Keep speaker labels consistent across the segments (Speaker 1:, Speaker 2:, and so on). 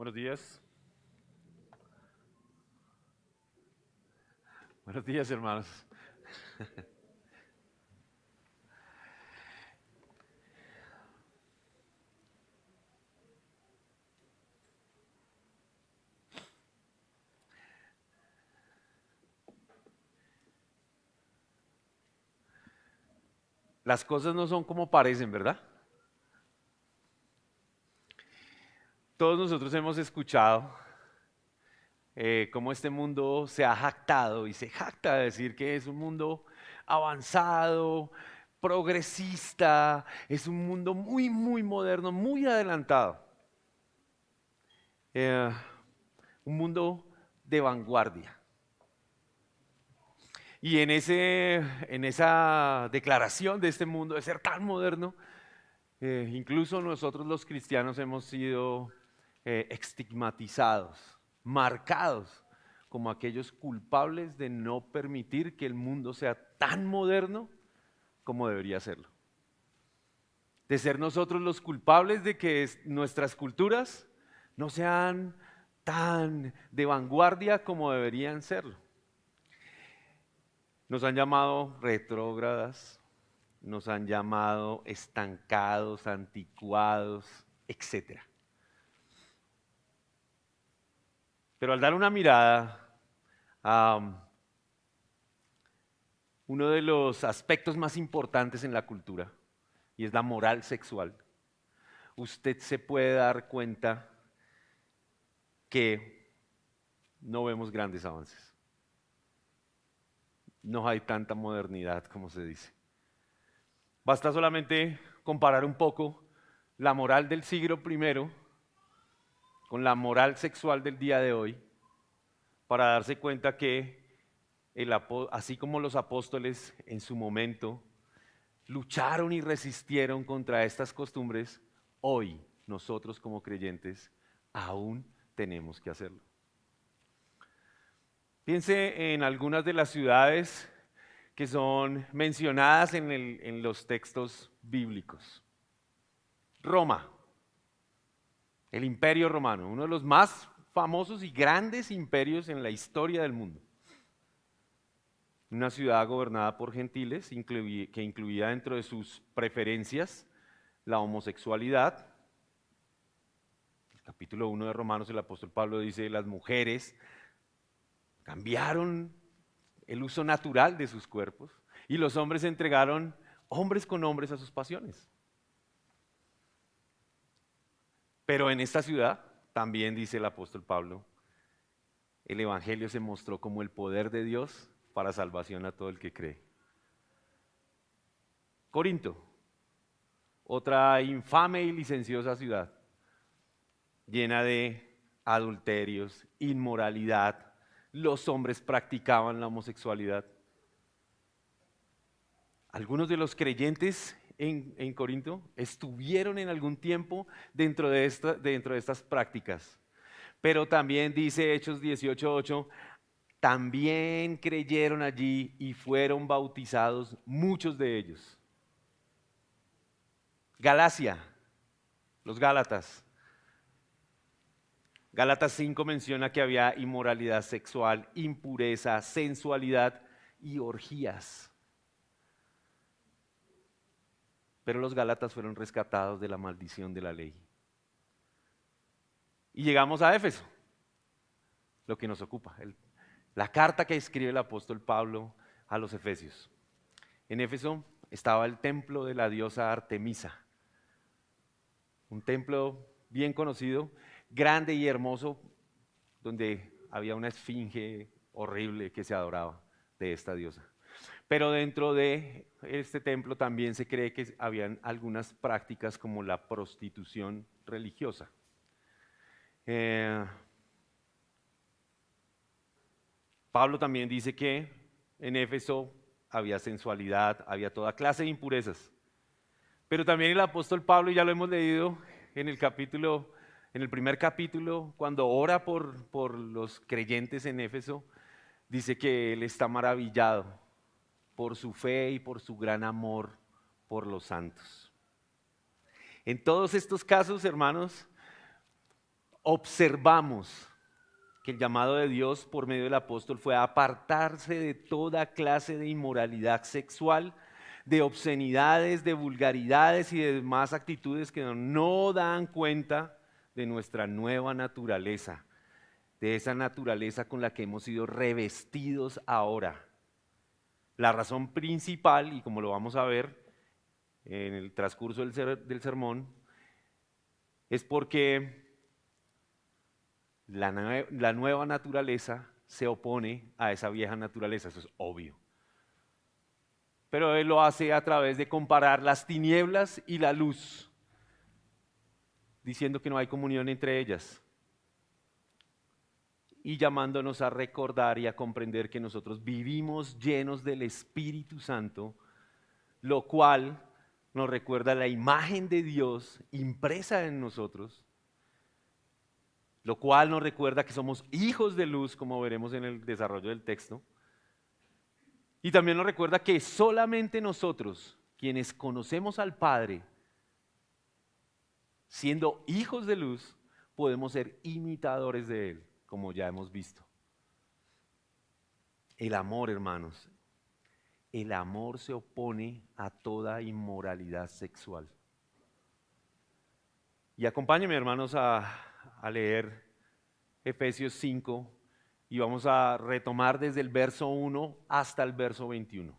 Speaker 1: Buenos días. Buenos días, hermanos. Las cosas no son como parecen, ¿verdad? Todos nosotros hemos escuchado cómo este mundo se ha jactado y se jacta de decir que es un mundo avanzado, progresista, es un mundo muy, muy moderno, muy adelantado. Eh, un mundo de vanguardia. Y en esa declaración de este mundo de ser tan moderno, incluso nosotros los cristianos hemos sido estigmatizados, marcados como aquellos culpables de no permitir que el mundo sea tan moderno como debería serlo. De ser nosotros los culpables de que nuestras culturas no sean tan de vanguardia como deberían serlo. Nos han llamado retrógradas, nos han llamado estancados, anticuados, etcétera. Pero al dar una mirada a uno de los aspectos más importantes en la cultura, y es la moral sexual, usted se puede dar cuenta que no vemos grandes avances. No hay tanta modernidad como se dice. Basta solamente comparar un poco la moral del siglo I con la moral sexual del día de hoy para darse cuenta que así como los apóstoles en su momento lucharon y resistieron contra estas costumbres, hoy nosotros como creyentes aún tenemos que hacerlo. Piense en algunas de las ciudades que son mencionadas en los textos bíblicos. Roma, el Imperio Romano, uno de los más famosos y grandes imperios en la historia del mundo. Una ciudad gobernada por gentiles que incluía dentro de sus preferencias la homosexualidad. El capítulo 1 de Romanos, el apóstol Pablo dice, las mujeres cambiaron el uso natural de sus cuerpos y los hombres se entregaron hombres con hombres a sus pasiones. Pero en esta ciudad, también dice el apóstol Pablo, el evangelio se mostró como el poder de Dios para salvación a todo el que cree. Corinto, otra infame y licenciosa ciudad, llena de adulterios, inmoralidad. Los hombres practicaban la homosexualidad. Algunos de los creyentes en Corinto estuvieron en algún tiempo dentro de estas prácticas. Pero también dice Hechos 18:8, también creyeron allí y fueron bautizados muchos de ellos. Galacia, los Gálatas. Gálatas 5 menciona que había inmoralidad sexual, impureza, sensualidad y orgías. Pero los Gálatas fueron rescatados de la maldición de la ley. Y llegamos a Éfeso, lo que nos ocupa, la carta que escribe el apóstol Pablo a los Efesios. En Éfeso estaba el templo de la diosa Artemisa, un templo bien conocido, grande y hermoso, donde había una esfinge horrible que se adoraba de esta diosa. Pero dentro de este templo también se cree que habían algunas prácticas como la prostitución religiosa. Pablo también dice que en Éfeso había sensualidad, había toda clase de impurezas. Pero también el apóstol Pablo, ya lo hemos leído en el primer capítulo, cuando ora por los creyentes en Éfeso, dice que él está maravillado por su fe y por su gran amor por los santos. En todos estos casos, hermanos, observamos que el llamado de Dios por medio del apóstol fue a apartarse de toda clase de inmoralidad sexual, de obscenidades, de vulgaridades y de demás actitudes que no dan cuenta de nuestra nueva naturaleza, de esa naturaleza con la que hemos sido revestidos ahora. La razón principal, y como lo vamos a ver en el transcurso del sermón, es porque la nueva naturaleza se opone a esa vieja naturaleza, eso es obvio. Pero Él lo hace a través de comparar las tinieblas y la luz, diciendo que no hay comunión entre ellas y llamándonos a recordar y a comprender que nosotros vivimos llenos del Espíritu Santo, lo cual nos recuerda la imagen de Dios impresa en nosotros, lo cual nos recuerda que somos hijos de luz, como veremos en el desarrollo del texto, y también nos recuerda que solamente nosotros, quienes conocemos al Padre, siendo hijos de luz, podemos ser imitadores de Él, como ya hemos visto. El amor, hermanos, el amor se opone a toda inmoralidad sexual. Y acompáñenme, hermanos, a leer Efesios 5 y vamos a retomar desde el verso 1 hasta el verso 21.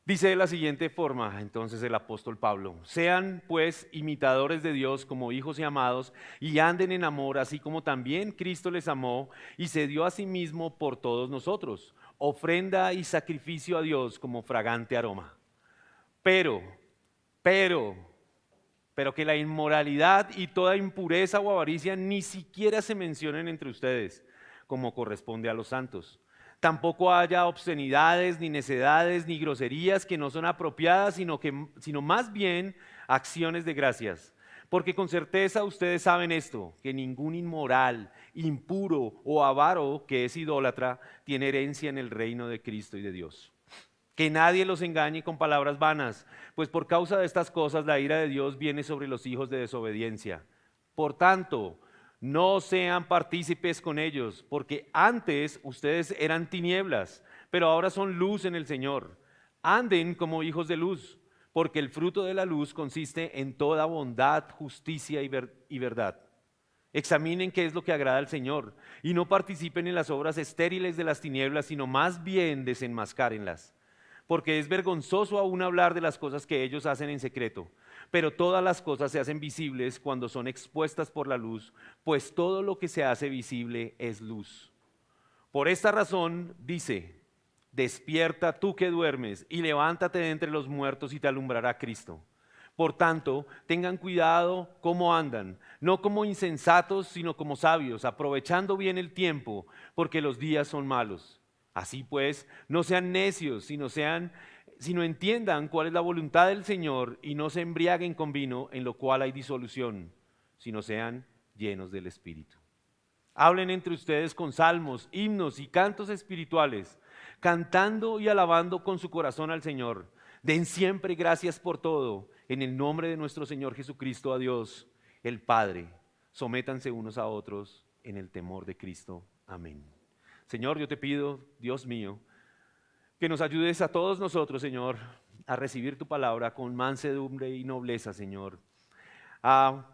Speaker 1: Dice de la siguiente forma, entonces el apóstol Pablo: sean pues imitadores de Dios como hijos y amados, y anden en amor, así como también Cristo les amó y se dio a sí mismo por todos nosotros, ofrenda y sacrificio a Dios como fragante aroma. Pero que la inmoralidad y toda impureza o avaricia ni siquiera se mencionen entre ustedes, como corresponde a los santos. Tampoco haya obscenidades, ni necedades, ni groserías que no son apropiadas, sino más bien acciones de gracias. Porque con certeza ustedes saben esto, que ningún inmoral, impuro o avaro que es idólatra tiene herencia en el reino de Cristo y de Dios. Que nadie los engañe con palabras vanas, pues por causa de estas cosas la ira de Dios viene sobre los hijos de desobediencia. Por tanto, no sean partícipes con ellos, porque antes ustedes eran tinieblas, pero ahora son luz en el Señor. Anden como hijos de luz, porque el fruto de la luz consiste en toda bondad, justicia y verdad. Examinen qué es lo que agrada al Señor y no participen en las obras estériles de las tinieblas, sino más bien desenmascárenlas. Porque es vergonzoso aún hablar de las cosas que ellos hacen en secreto, pero todas las cosas se hacen visibles cuando son expuestas por la luz, pues todo lo que se hace visible es luz. Por esta razón dice: despierta tú que duermes y levántate de entre los muertos y te alumbrará Cristo. Por tanto, tengan cuidado cómo andan, no como insensatos, sino como sabios, aprovechando bien el tiempo, porque los días son malos. Así pues, no sean necios, sino entiendan cuál es la voluntad del Señor y no se embriaguen con vino, en lo cual hay disolución, sino sean llenos del Espíritu. Hablen entre ustedes con salmos, himnos y cantos espirituales, cantando y alabando con su corazón al Señor. Den siempre gracias por todo, en el nombre de nuestro Señor Jesucristo, a Dios, el Padre. Sométanse unos a otros en el temor de Cristo. Amén. Señor, yo te pido, Dios mío, que nos ayudes a todos nosotros, Señor, a recibir tu palabra con mansedumbre y nobleza, Señor, a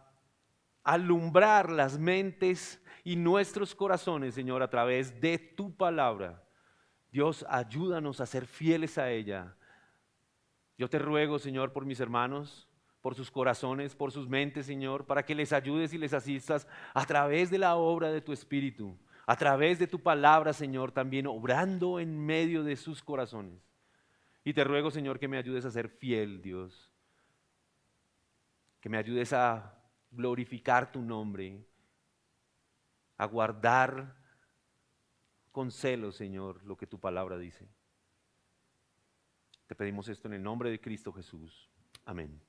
Speaker 1: alumbrar las mentes y nuestros corazones, Señor, a través de tu palabra. Dios, ayúdanos a ser fieles a ella. Yo te ruego, Señor, por mis hermanos, por sus corazones, por sus mentes, Señor, para que les ayudes y les asistas a través de la obra de tu Espíritu, a través de tu palabra, Señor, también obrando en medio de sus corazones. Y te ruego, Señor, que me ayudes a ser fiel, Dios, que me ayudes a glorificar tu nombre, a guardar con celo, Señor, lo que tu palabra dice. Te pedimos esto en el nombre de Cristo Jesús. Amén.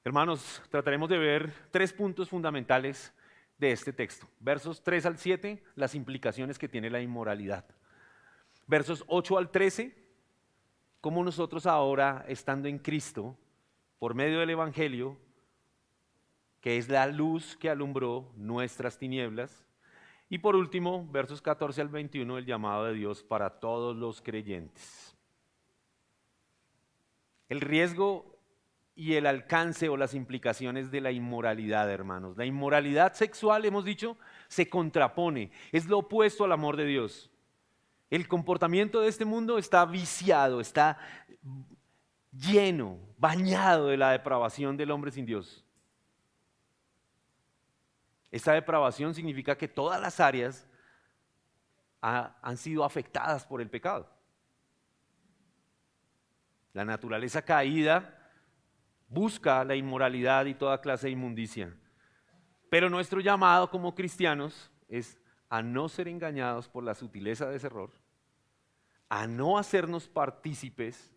Speaker 1: Hermanos, trataremos de ver 3 puntos fundamentales de este texto. Versos 3 al 7, las implicaciones que tiene la inmoralidad. Versos 8 al 13, cómo nosotros ahora, estando en Cristo, por medio del Evangelio, que es la luz que alumbró nuestras tinieblas. Y por último, versos 14 al 21, el llamado de Dios para todos los creyentes. El riesgo y el alcance o las implicaciones de la inmoralidad, hermanos. La inmoralidad sexual, hemos dicho, se contrapone, es lo opuesto al amor de Dios. El comportamiento de este mundo está viciado, está lleno, bañado de la depravación del hombre sin Dios. Esta depravación significa que todas las áreas han sido afectadas por el pecado. La naturaleza caída busca la inmoralidad y toda clase de inmundicia. Pero nuestro llamado como cristianos es a no ser engañados por la sutileza de ese error, a no hacernos partícipes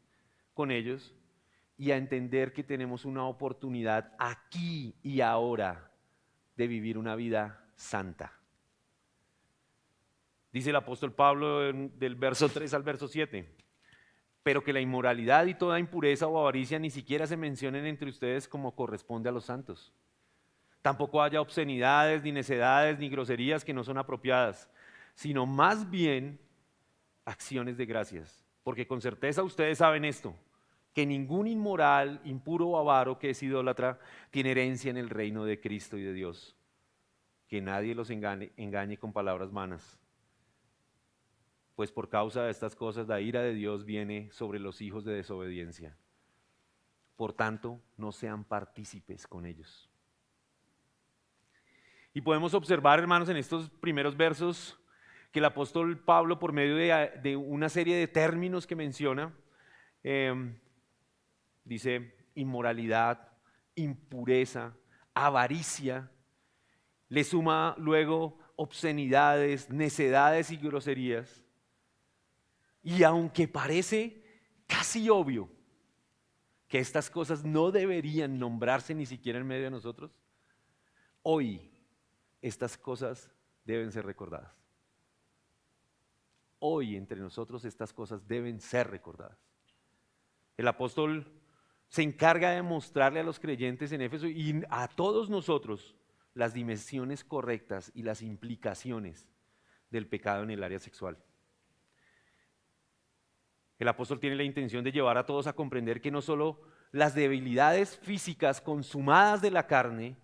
Speaker 1: con ellos y a entender que tenemos una oportunidad aquí y ahora de vivir una vida santa. Dice el apóstol Pablo del verso 3 al verso 7, pero que la inmoralidad y toda impureza o avaricia ni siquiera se mencionen entre ustedes como corresponde a los santos. Tampoco haya obscenidades, ni necedades, ni groserías que no son apropiadas, sino más bien acciones de gracias. Porque con certeza ustedes saben esto, que ningún inmoral, impuro o avaro que es idólatra tiene herencia en el reino de Cristo y de Dios. Que nadie los engañe con palabras vanas. Pues por causa de estas cosas la ira de Dios viene sobre los hijos de desobediencia. Por tanto, no sean partícipes con ellos. Y podemos observar, hermanos, en estos primeros versos que el apóstol Pablo, por medio de una serie de términos que menciona, dice inmoralidad, impureza, avaricia, le suma luego obscenidades, necedades y groserías. Y aunque parece casi obvio que estas cosas no deberían nombrarse ni siquiera en medio de nosotros, hoy estas cosas deben ser recordadas. Hoy entre nosotros estas cosas deben ser recordadas. El apóstol se encarga de mostrarle a los creyentes en Éfeso y a todos nosotros las dimensiones correctas y las implicaciones del pecado en el área sexual. El apóstol tiene la intención de llevar a todos a comprender que no solo las debilidades físicas consumadas de la carne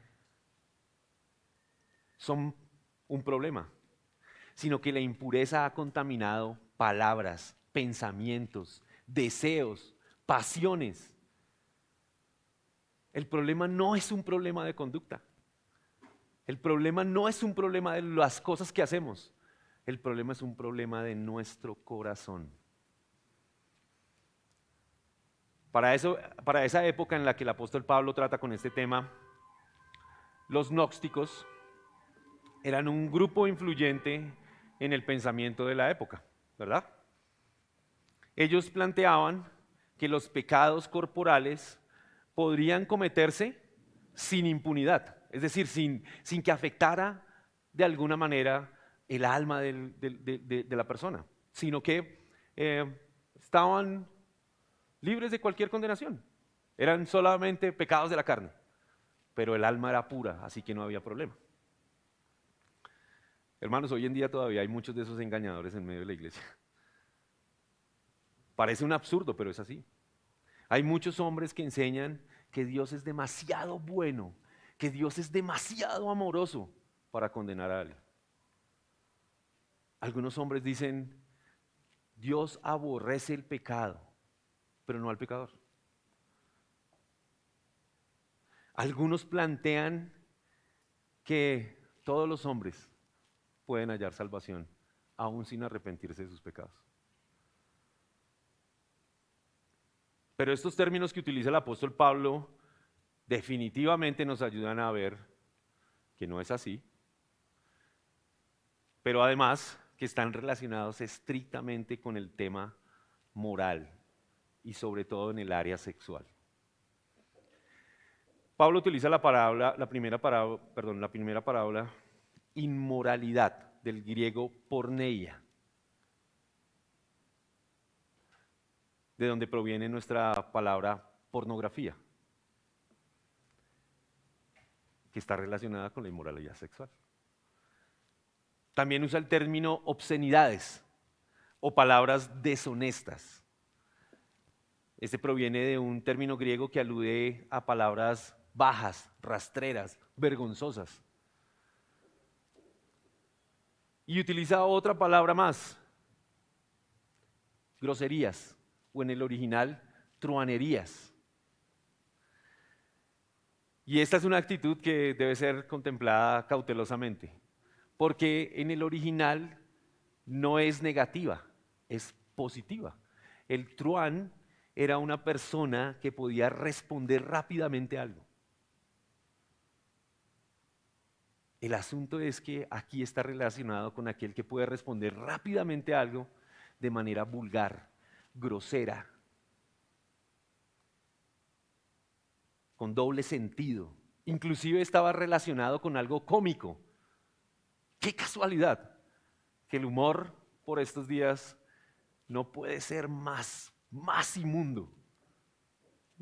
Speaker 1: son un problema, sino que la impureza ha contaminado palabras, pensamientos, deseos, pasiones. El problema no es un problema de conducta. El problema no es un problema de las cosas que hacemos. El problema es un problema de nuestro corazón. Para esa época en la que el apóstol Pablo trata con este tema, los gnósticos eran un grupo influyente en el pensamiento de la época, ¿verdad? Ellos planteaban que los pecados corporales podrían cometerse sin impunidad, es decir, sin que afectara de alguna manera el alma de la persona, sino que estaban libres de cualquier condenación. Eran solamente pecados de la carne, pero el alma era pura, así que no había problema. Hermanos, hoy en día todavía hay muchos de esos engañadores en medio de la iglesia. Parece un absurdo, pero es así. Hay muchos hombres que enseñan que Dios es demasiado bueno, que Dios es demasiado amoroso para condenar a alguien. Algunos hombres dicen, Dios aborrece el pecado, pero no al pecador. Algunos plantean que todos los hombres pueden hallar salvación, aún sin arrepentirse de sus pecados. Pero estos términos que utiliza el apóstol Pablo definitivamente nos ayudan a ver que no es así, pero además que están relacionados estrictamente con el tema moral y sobre todo en el área sexual. Pablo utiliza la primera parábola, inmoralidad, del griego porneia, de donde proviene nuestra palabra pornografía. que está relacionada con la inmoralidad sexual. También usa el término obscenidades o palabras deshonestas. Este proviene de un término griego que alude a palabras bajas, rastreras, vergonzosas. Y utiliza otra palabra más, groserías, o en el original, truanerías. Y esta es una actitud que debe ser contemplada cautelosamente, porque en el original no es negativa, es positiva. El truán era una persona que podía responder rápidamente a algo. El asunto es que aquí está relacionado con aquel que puede responder rápidamente a algo de manera vulgar, grosera, con doble sentido. Inclusive estaba relacionado con algo cómico. ¡Qué casualidad! Que el humor por estos días no puede ser más inmundo.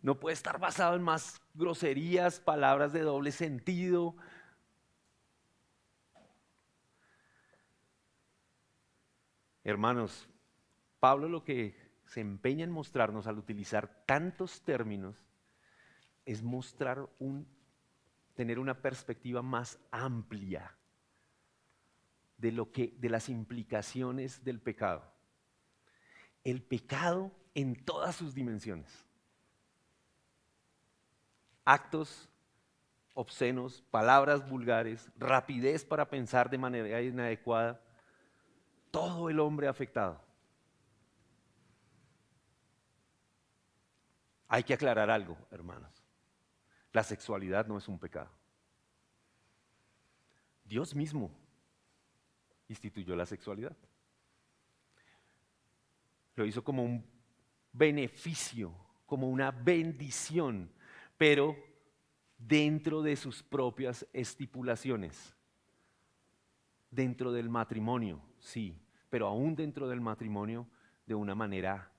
Speaker 1: No puede estar basado en más groserías, palabras de doble sentido. Hermanos, Pablo lo que se empeña en mostrarnos al utilizar tantos términos es tener una perspectiva más amplia de las implicaciones del pecado. El pecado en todas sus dimensiones. Actos obscenos, palabras vulgares, rapidez para pensar de manera inadecuada. Todo el hombre afectado. Hay que aclarar algo, hermanos. La sexualidad no es un pecado. Dios mismo instituyó la sexualidad. Lo hizo como un beneficio, como una bendición, pero dentro de sus propias estipulaciones. Dentro del matrimonio, sí, pero aún dentro del matrimonio de una manera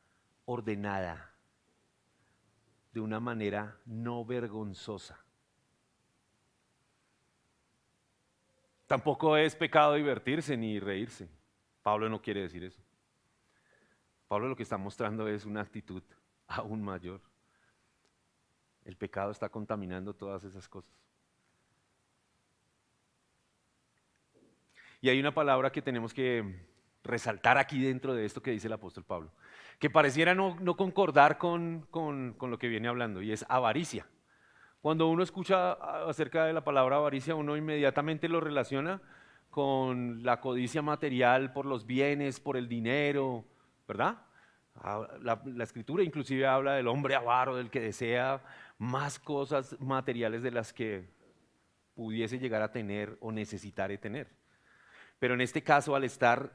Speaker 1: ordenada, de una manera no vergonzosa. Tampoco es pecado divertirse ni reírse. Pablo no quiere decir eso. Pablo lo que está mostrando es una actitud aún mayor. El pecado está contaminando todas esas cosas. Y hay una palabra que tenemos que resaltar aquí dentro de esto que dice el apóstol Pablo, que pareciera no concordar con lo que viene hablando, y es avaricia. Cuando uno escucha acerca de la palabra avaricia, uno inmediatamente lo relaciona con la codicia material por los bienes, por el dinero, ¿verdad? La escritura inclusive habla del hombre avaro, del que desea más cosas materiales de las que pudiese llegar a tener o necesitar tener. Pero en este caso, al estar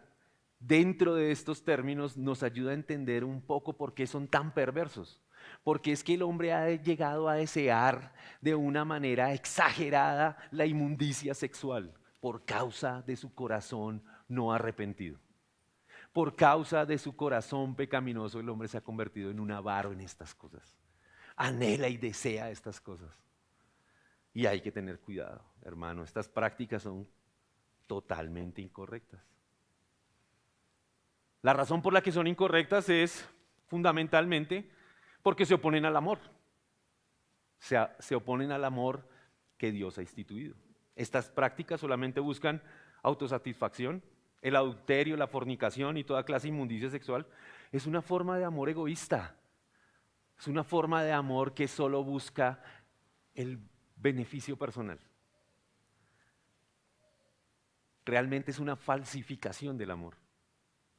Speaker 1: dentro de estos términos, nos ayuda a entender un poco por qué son tan perversos. Porque es que el hombre ha llegado a desear de una manera exagerada la inmundicia sexual por causa de su corazón no arrepentido. Por causa de su corazón pecaminoso, el hombre se ha convertido en un avaro en estas cosas. Anhela y desea estas cosas. Y hay que tener cuidado, hermano. Estas prácticas son totalmente incorrectas. La razón por la que son incorrectas es fundamentalmente porque se oponen al amor. Se oponen al amor que Dios ha instituido. Estas prácticas solamente buscan autosatisfacción. El adulterio, la fornicación y toda clase de inmundicia sexual es una forma de amor egoísta. Es una forma de amor que solo busca el beneficio personal. Realmente es una falsificación del amor,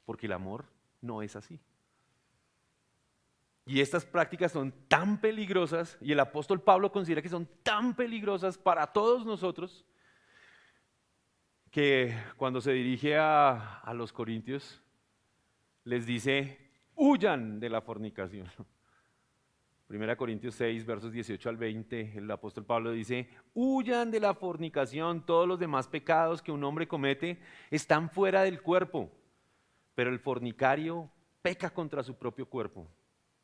Speaker 1: porque el amor no es así. Y estas prácticas son tan peligrosas, y el apóstol Pablo considera que son tan peligrosas para todos nosotros, que cuando se dirige a los corintios, les dice, huyan de la fornicación. 1 Corintios 6, versos 18 al 20, el apóstol Pablo dice, huyan de la fornicación, todos los demás pecados que un hombre comete están fuera del cuerpo, pero el fornicario peca contra su propio cuerpo.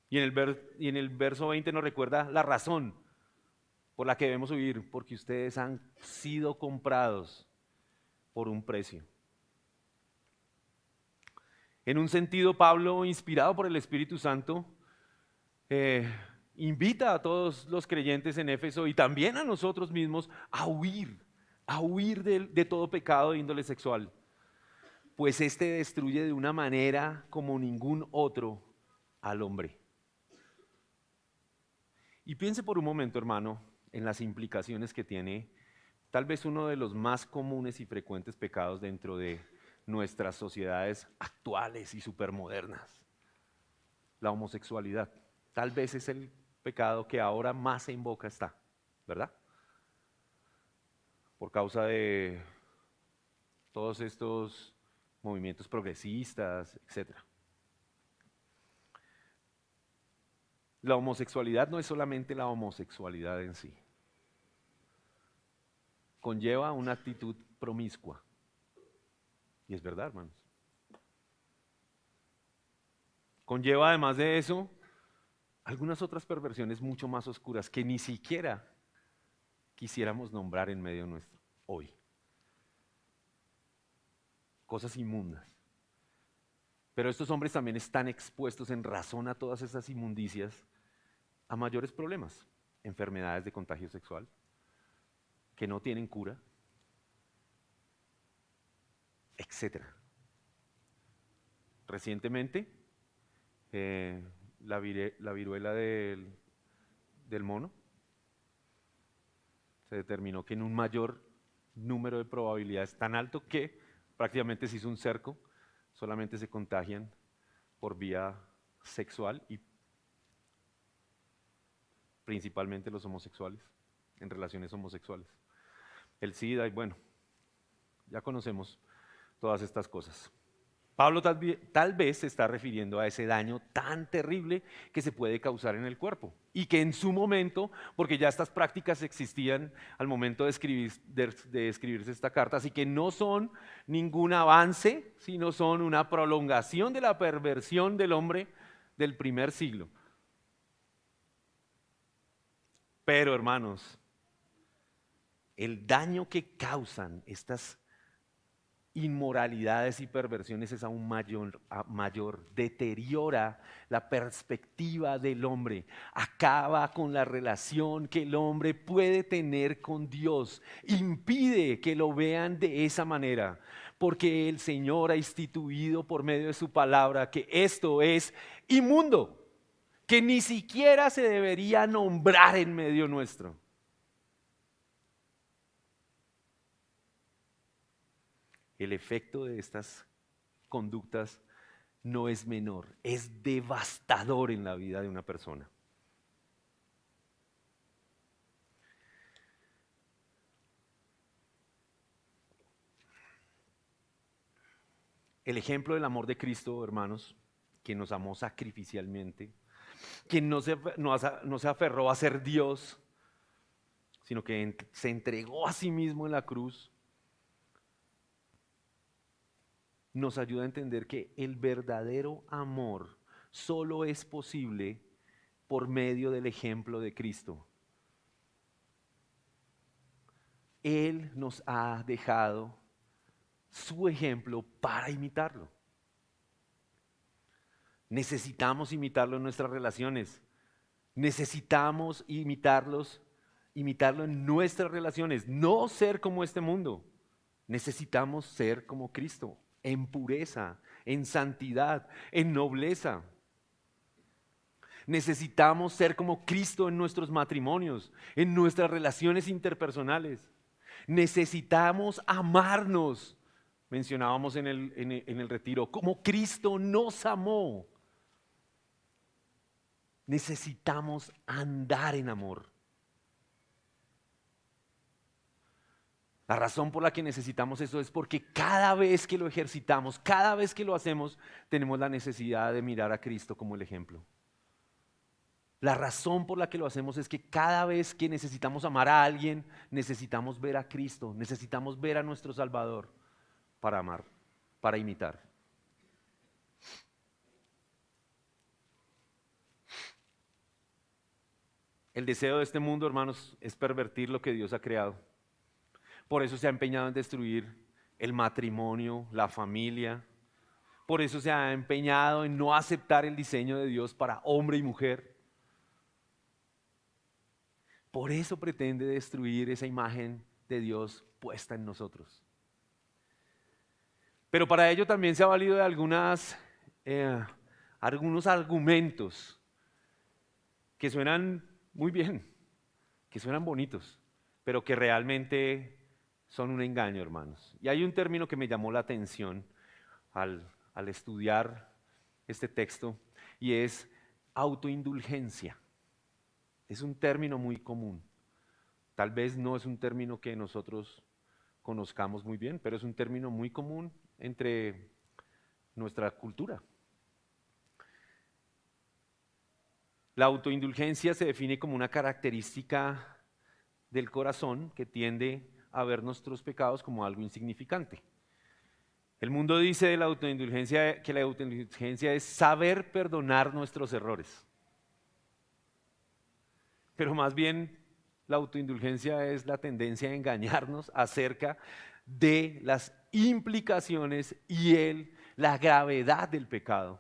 Speaker 1: Y en el verso 20 nos recuerda la razón por la que debemos huir, porque ustedes han sido comprados por un precio. En un sentido, Pablo, inspirado por el Espíritu Santo, invita a todos los creyentes en Éfeso y también a nosotros mismos a huir de todo pecado de índole sexual, pues este destruye de una manera como ningún otro al hombre. Y piense por un momento, hermano, en las implicaciones que tiene tal vez uno de los más comunes y frecuentes pecados dentro de nuestras sociedades actuales y supermodernas, la homosexualidad. Tal vez es el pecado que ahora más en boca está, ¿verdad? Por causa de todos estos movimientos progresistas, etc. La homosexualidad no es solamente la homosexualidad en sí. Conlleva una actitud promiscua. Y es verdad, hermanos. Conlleva además de eso algunas otras perversiones mucho más oscuras que ni siquiera quisiéramos nombrar en medio nuestro hoy. Cosas inmundas. Pero estos hombres también están expuestos en razón a todas esas inmundicias a mayores problemas, enfermedades de contagio sexual que no tienen cura, etc. Recientemente, la viruela del mono, se determinó que en un mayor número de probabilidades, tan alto que prácticamente se hizo un cerco, solamente se contagian por vía sexual y principalmente los homosexuales, en relaciones homosexuales. El SIDA, y bueno, ya conocemos todas estas cosas. Pablo tal vez se está refiriendo a ese daño tan terrible que se puede causar en el cuerpo y que en su momento, porque ya estas prácticas existían al momento de escribirse esta carta, así que no son ningún avance, sino son una prolongación de la perversión del hombre del primer siglo. Pero hermanos, el daño que causan estas inmoralidades y perversiones es aún mayor, deteriora la perspectiva del hombre, acaba con la relación que el hombre puede tener con Dios, impide que lo vean de esa manera, porque el Señor ha instituido por medio de su palabra que esto es inmundo, que ni siquiera se debería nombrar en medio nuestro. El efecto de estas conductas no es menor, es devastador en la vida de una persona. El ejemplo del amor de Cristo, hermanos, que nos amó sacrificialmente, que no se aferró a ser Dios, sino que se entregó a sí mismo en la cruz, nos ayuda a entender que el verdadero amor solo es posible por medio del ejemplo de Cristo. Él nos ha dejado su ejemplo para imitarlo. Necesitamos imitarlo en nuestras relaciones. Necesitamos imitarlo en nuestras relaciones, no ser como este mundo. Necesitamos ser como Cristo, en pureza, en santidad, en nobleza. Necesitamos ser como Cristo en nuestros matrimonios, en nuestras relaciones interpersonales. Necesitamos amarnos, mencionábamos en el retiro, como Cristo nos amó. Necesitamos andar en amor. La razón por la que necesitamos eso es porque cada vez que lo ejercitamos, cada vez que lo hacemos, tenemos la necesidad de mirar a Cristo como el ejemplo. La razón por la que lo hacemos es que cada vez que necesitamos amar a alguien, necesitamos ver a Cristo, necesitamos ver a nuestro Salvador para amar, para imitar. El deseo de este mundo, hermanos, es pervertir lo que Dios ha creado. Por eso se ha empeñado en destruir el matrimonio, la familia. Por eso se ha empeñado en no aceptar el diseño de Dios para hombre y mujer. Por eso pretende destruir esa imagen de Dios puesta en nosotros. Pero para ello también se ha valido de algunos argumentos que suenan muy bien, que suenan bonitos, pero que realmente son un engaño, hermanos. Y hay un término que me llamó la atención al estudiar este texto, y es autoindulgencia. Es un término muy común. Tal vez no es un término que nosotros conozcamos muy bien, pero es un término muy común entre nuestra cultura. La autoindulgencia se define como una característica del corazón que tiende a ver nuestros pecados como algo insignificante. El mundo dice de la autoindulgencia que la autoindulgencia es saber perdonar nuestros errores. Pero más bien la autoindulgencia es la tendencia a engañarnos acerca de las implicaciones y la gravedad del pecado.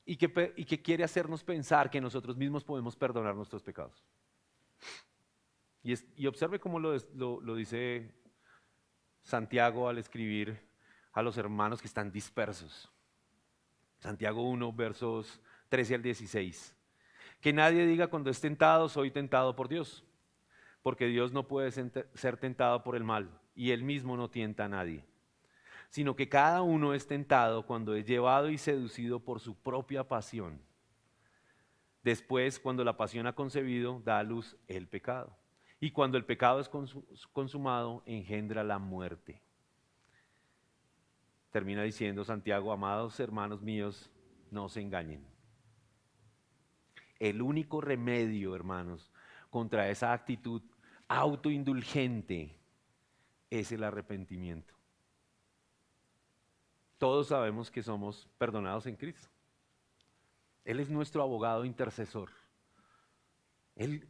Speaker 1: Y que quiere hacernos pensar que nosotros mismos podemos perdonar nuestros pecados. Y observe cómo lo dice Santiago al escribir a los hermanos que están dispersos. Santiago 1, versos 13 al 16. Que nadie diga cuando es tentado, soy tentado por Dios, porque Dios no puede ser tentado por el mal, y Él mismo no tienta a nadie, sino que cada uno es tentado cuando es llevado y seducido por su propia pasión. Después, cuando la pasión ha concebido, da a luz el pecado. Y cuando el pecado es consumado, engendra la muerte. Termina diciendo Santiago, amados hermanos míos, no se engañen. El único remedio, hermanos, contra esa actitud autoindulgente es el arrepentimiento. Todos sabemos que somos perdonados en Cristo. Él es nuestro abogado intercesor. Él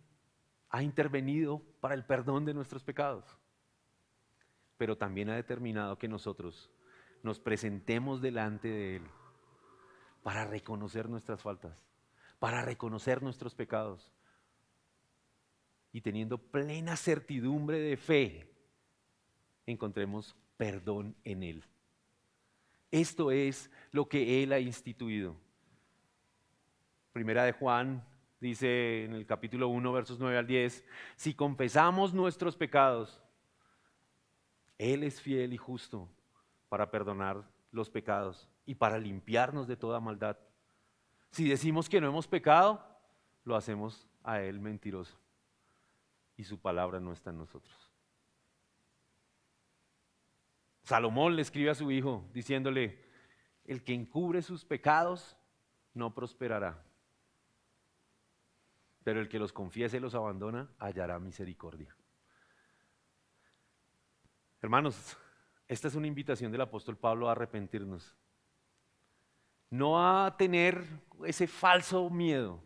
Speaker 1: ha intervenido para el perdón de nuestros pecados. Pero también ha determinado que nosotros nos presentemos delante de Él para reconocer nuestras faltas, para reconocer nuestros pecados. Y teniendo plena certidumbre de fe, encontremos perdón en Él. Esto es lo que Él ha instituido. Primera de Juan dice en el capítulo 1, versos 9 al 10, si confesamos nuestros pecados, Él es fiel y justo para perdonar los pecados y para limpiarnos de toda maldad. Si decimos que no hemos pecado, lo hacemos a Él mentiroso y su palabra no está en nosotros. Salomón le escribe a su hijo diciéndole, el que encubre sus pecados no prosperará, pero el que los confiese y los abandona hallará misericordia. Hermanos, esta es una invitación del apóstol Pablo a arrepentirnos, no a tener ese falso miedo,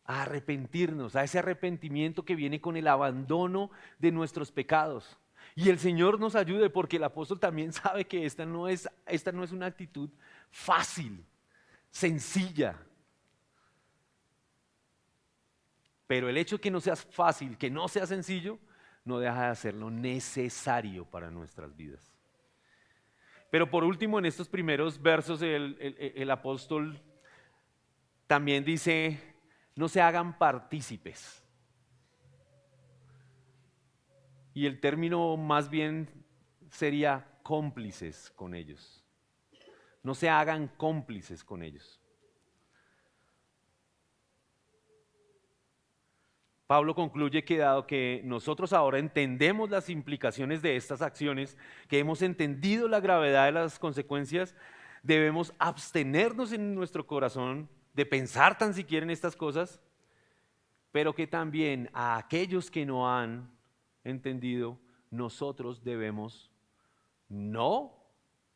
Speaker 1: a arrepentirnos, a ese arrepentimiento que viene con el abandono de nuestros pecados. Y el Señor nos ayude, porque el apóstol también sabe que esta no es una actitud fácil, sencilla. Pero el hecho de que no sea fácil, que no sea sencillo, no deja de hacerlo necesario para nuestras vidas. Pero por último, en estos primeros versos, el apóstol también dice, no se hagan partícipes. Y el término más bien sería cómplices con ellos. No se hagan cómplices con ellos. Pablo concluye que dado que nosotros ahora entendemos las implicaciones de estas acciones, que hemos entendido la gravedad de las consecuencias, debemos abstenernos en nuestro corazón de pensar tan siquiera en estas cosas, pero que también a aquellos que no han entendido, nosotros debemos no,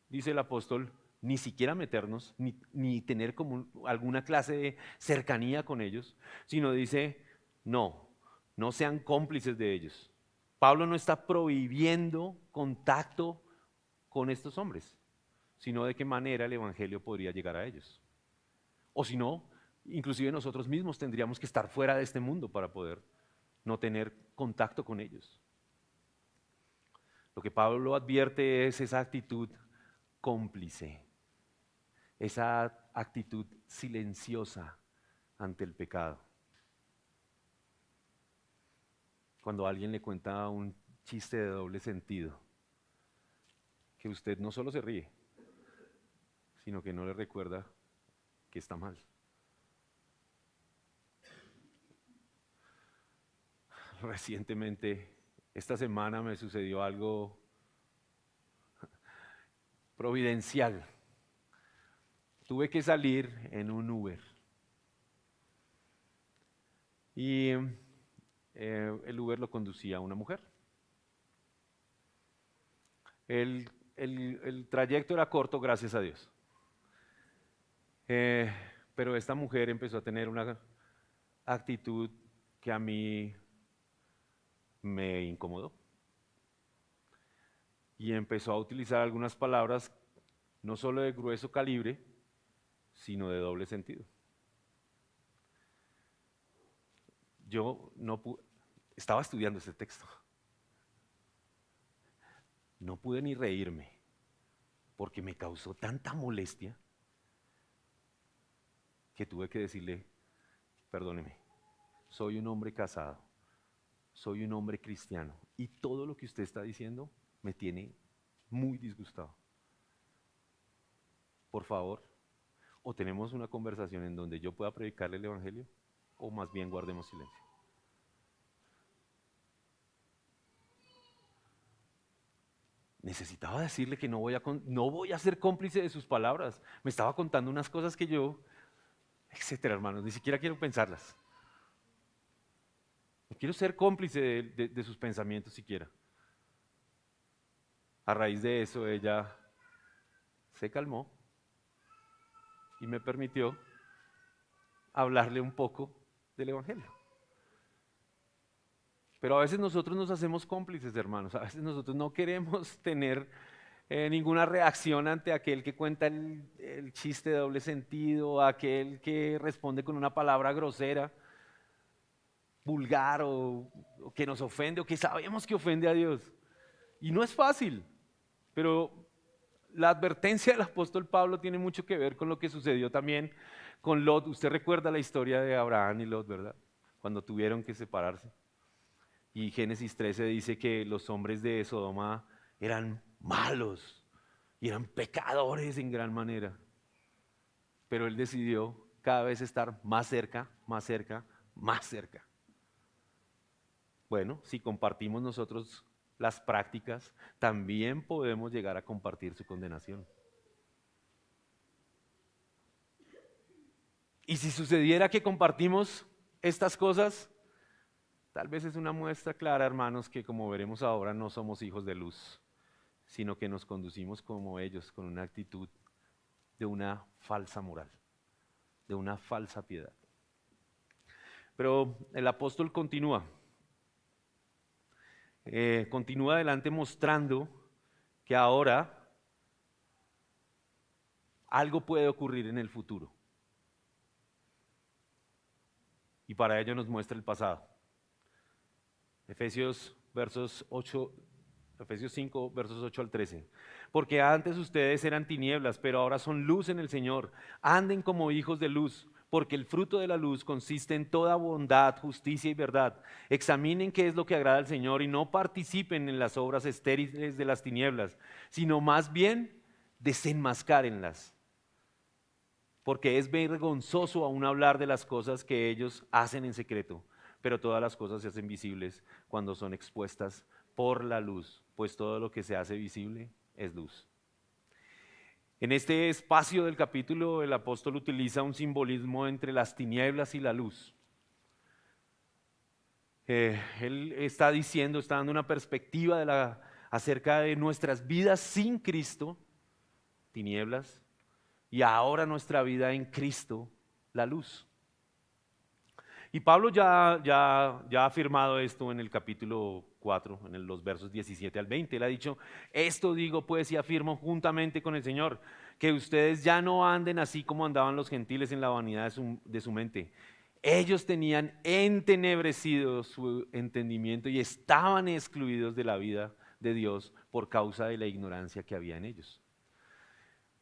Speaker 1: dice el apóstol, ni siquiera meternos, ni tener como alguna clase de cercanía con ellos, sino dice, no, no sean cómplices de ellos. Pablo no está prohibiendo contacto con estos hombres, sino de qué manera el evangelio podría llegar a ellos. O si no, inclusive nosotros mismos tendríamos que estar fuera de este mundo para poder no tener contacto con ellos. Lo que Pablo advierte es esa actitud cómplice, esa actitud silenciosa ante el pecado. Cuando alguien le cuenta un chiste de doble sentido, que usted no solo se ríe, sino que no le recuerda que está mal. Recientemente, esta semana me sucedió algo providencial. Tuve que salir en un Uber. Y el Uber lo conducía una mujer. El trayecto era corto, gracias a Dios. Pero esta mujer empezó a tener una actitud que a mí me incomodó. Y empezó a utilizar algunas palabras no solo de grueso calibre, sino de doble sentido. Yo estaba estudiando ese texto. No pude ni reírme porque me causó tanta molestia que tuve que decirle, perdóneme, soy un hombre casado, soy un hombre cristiano y todo lo que usted está diciendo me tiene muy disgustado. Por favor, o tenemos una conversación en donde yo pueda predicarle el evangelio o más bien guardemos silencio. Necesitaba decirle que no voy a ser cómplice de sus palabras. Me estaba contando unas cosas que yo, etcétera, hermanos, ni siquiera quiero pensarlas. No quiero ser cómplice de sus pensamientos siquiera. A raíz de eso, ella se calmó y me permitió hablarle un poco del evangelio. Pero a veces nosotros nos hacemos cómplices, hermanos. A veces nosotros no queremos tener ninguna reacción ante aquel que cuenta el chiste de doble sentido, aquel que responde con una palabra grosera, vulgar o que nos ofende o que sabemos que ofende a Dios. Y no es fácil, pero la advertencia del apóstol Pablo tiene mucho que ver con lo que sucedió también con Lot. Usted recuerda la historia de Abraham y Lot, ¿verdad? Cuando tuvieron que separarse. Y Génesis 13 dice que los hombres de Sodoma eran malos y eran pecadores en gran manera. Pero él decidió cada vez estar más cerca, más cerca, más cerca. Bueno, si compartimos nosotros las prácticas, también podemos llegar a compartir su condenación. Y si sucediera que compartimos estas cosas, tal vez es una muestra clara, hermanos, que como veremos ahora no somos hijos de luz, sino que nos conducimos como ellos, con una actitud de una falsa moral, de una falsa piedad. Pero el apóstol continúa adelante mostrando que ahora algo puede ocurrir en el futuro. Y para ello nos muestra el pasado. Efesios 5, versos 8 al 13. Porque antes ustedes eran tinieblas, pero ahora son luz en el Señor. Anden como hijos de luz, porque el fruto de la luz consiste en toda bondad, justicia y verdad. Examinen qué es lo que agrada al Señor y no participen en las obras estériles de las tinieblas, sino más bien desenmascárenlas. Porque es vergonzoso aún hablar de las cosas que ellos hacen en secreto, pero todas las cosas se hacen visibles cuando son expuestas por la luz, pues todo lo que se hace visible es luz. En este espacio del capítulo, el apóstol utiliza un simbolismo entre las tinieblas y la luz. Él está dando una perspectiva acerca de nuestras vidas sin Cristo, tinieblas, y ahora nuestra vida en Cristo, la luz. Y Pablo ya ha afirmado esto en el capítulo 4, en los versos 17 al 20. Él ha dicho, esto digo pues y afirmo juntamente con el Señor, que ustedes ya no anden así como andaban los gentiles en la vanidad de su mente. Ellos tenían entenebrecido su entendimiento y estaban excluidos de la vida de Dios por causa de la ignorancia que había en ellos.